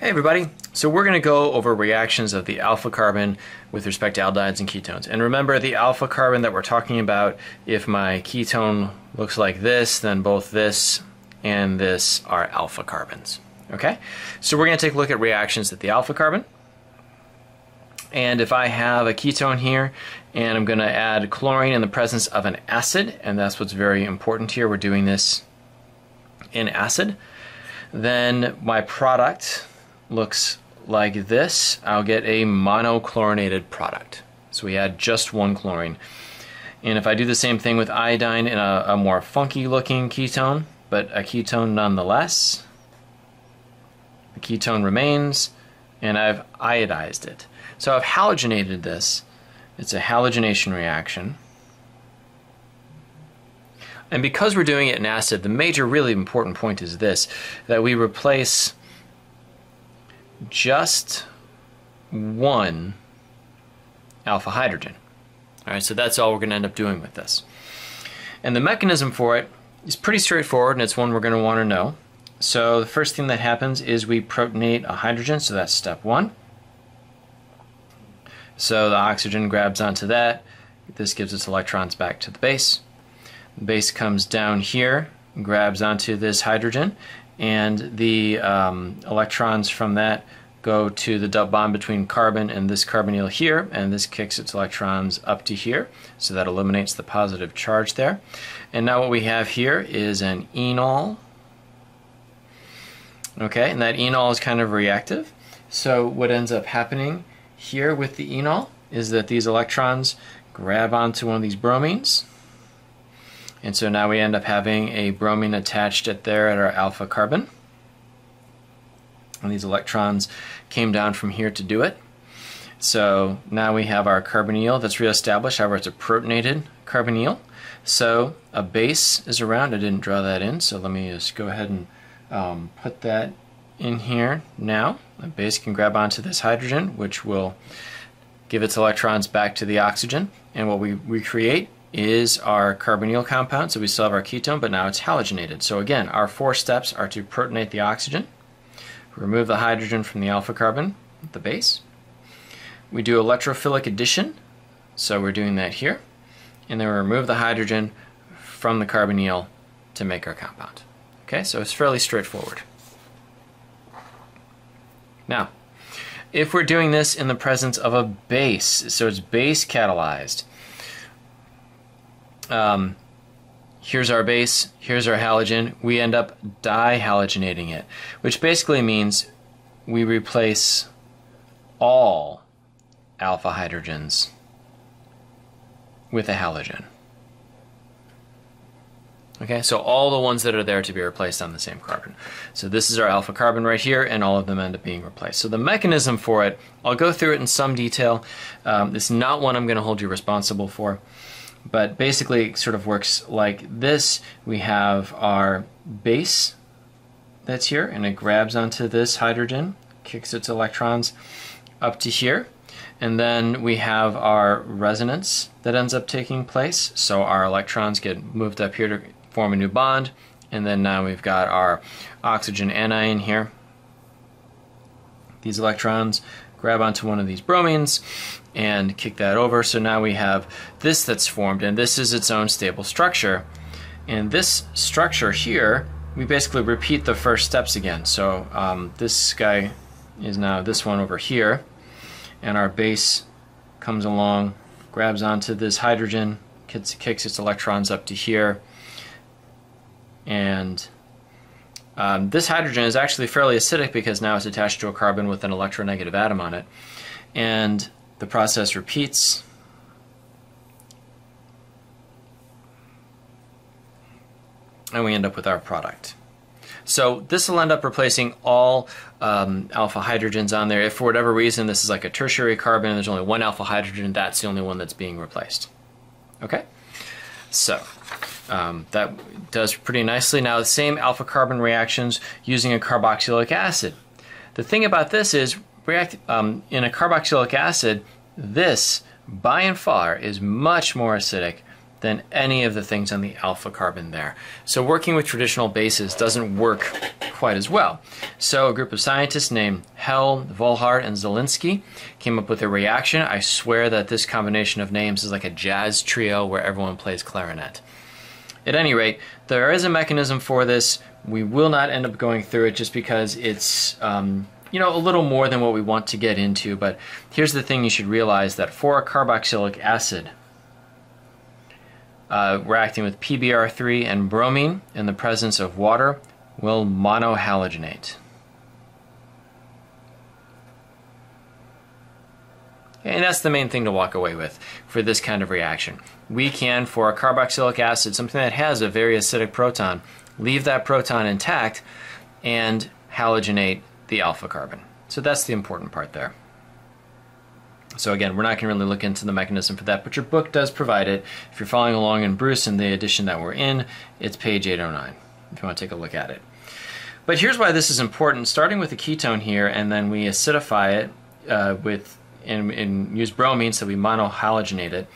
Hey everybody, so we're going to go over reactions of the alpha carbon with respect to aldehydes and ketones. And remember, the alpha carbon that we're talking about, if my ketone looks like this, then both this and this are alpha carbons. Okay, so we're going to take a look at reactions at the alpha carbon. And if I have a ketone here and I'm going to add chlorine in the presence of an acid, and that's what's very important here, we're doing this in acid, then my product looks like this. I'll get a monochlorinated product. So we add just one chlorine. And if I do the same thing with iodine in a more funky looking ketone, but a ketone nonetheless, the ketone remains, and I've iodized it. So I've halogenated this. It's a halogenation reaction. And because we're doing it in acid, the major really important point is this, that we replace just one alpha hydrogen. Alright, so that's all we're going to end up doing with this. And the mechanism for it is pretty straightforward, and it's one we're going to want to know. So the first thing that happens is we protonate a hydrogen, so that's step one. So the oxygen grabs onto that. This gives its electrons back to the base. The base comes down here, grabs onto this hydrogen, and the electrons from that go to the double bond between carbon and this carbonyl here, and this kicks its electrons up to here, so that eliminates the positive charge there. And now what we have here is an enol. Okay, and that enol is kind of reactive. So what ends up happening here with the enol is that these electrons grab onto one of these bromines, and so now we end up having a bromine attached at our alpha carbon. And these electrons came down from here to do it. So now we have our carbonyl that's reestablished. However, it's a protonated carbonyl. So a base is around. I didn't draw that in, so let me just go ahead and put that in here now. A base can grab onto this hydrogen, which will give its electrons back to the oxygen. And what we recreate is our carbonyl compound. So we still have our ketone, but now it's halogenated. So again, our four steps are to protonate the oxygen, remove the hydrogen from the alpha carbon at the base. We do electrophilic addition, so we're doing that here. And then we remove the hydrogen from the carbonyl to make our compound. Okay, so it's fairly straightforward. Now, if we're doing this in the presence of a base, so it's base catalyzed, here's our base, here's our halogen, we end up dihalogenating it, which basically means we replace all alpha hydrogens with a halogen. Okay, so all the ones that are there to be replaced on the same carbon. So this is our alpha carbon right here, and all of them end up being replaced. So the mechanism for it, I'll go through it in some detail. It's not one I'm going to hold you responsible for. But basically it sort of works like this. We have our base that's here, and it grabs onto this hydrogen, kicks its electrons up to here, and then we have our resonance that ends up taking place. So our electrons get moved up here to form a new bond, and then now we've got our oxygen anion here. These electrons grab onto one of these bromines and kick that over. So now we have this that's formed, and this is its own stable structure. And this structure here, we basically repeat the first steps again. So this guy is now this one over here, and our base comes along, grabs onto this hydrogen, kicks its electrons up to here, and this hydrogen is actually fairly acidic because now it's attached to a carbon with an electronegative atom on it. And the process repeats. And we end up with our product. So this will end up replacing all alpha hydrogens on there. If for whatever reason this is like a tertiary carbon and there's only one alpha hydrogen, that's the only one that's being replaced. Okay? So that does pretty nicely. Now the same alpha carbon reactions using a carboxylic acid. The thing about this is in a carboxylic acid, this by and far is much more acidic than any of the things on the alpha carbon there. So working with traditional bases doesn't work quite as well. So a group of scientists named Hell, Volhard, and Zelinsky came up with a reaction. I swear that this combination of names is like a jazz trio where everyone plays clarinet. At any rate, there is a mechanism for this. We will not end up going through it just because it's you know, a little more than what we want to get into, but here's the thing you should realize, that for a carboxylic acid reacting with PBr3 and bromine in the presence of water will monohalogenate. And that's the main thing to walk away with for this kind of reaction. We can, for a carboxylic acid, something that has a very acidic proton, leave that proton intact and halogenate the alpha carbon. So that's the important part there. So again, we're not going to really look into the mechanism for that, but your book does provide it. If you're following along in Bruce in the edition that we're in, it's page 809, if you want to take a look at it. But here's why this is important. Starting with a ketone here, and then we acidify it and use bromine, so we monohalogenate it.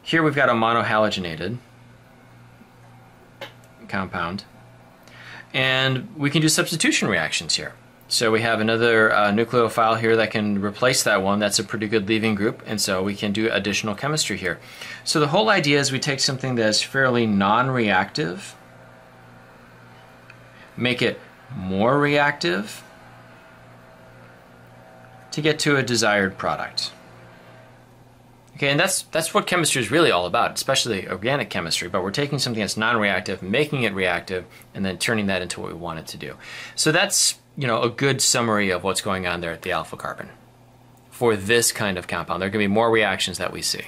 Here we've got a monohalogenated compound, and we can do substitution reactions here. So we have another nucleophile here that can replace that one. That's a pretty good leaving group, and so we can do additional chemistry here. So the whole idea is we take something that's fairly non-reactive, make it more reactive to get to a desired product. Okay, and that's what chemistry is really all about, especially organic chemistry, but we're taking something that's non-reactive, making it reactive, and then turning that into what we want it to do. So that's, you know, a good summary of what's going on there at the alpha carbon for this kind of compound. There are going to be more reactions that we see.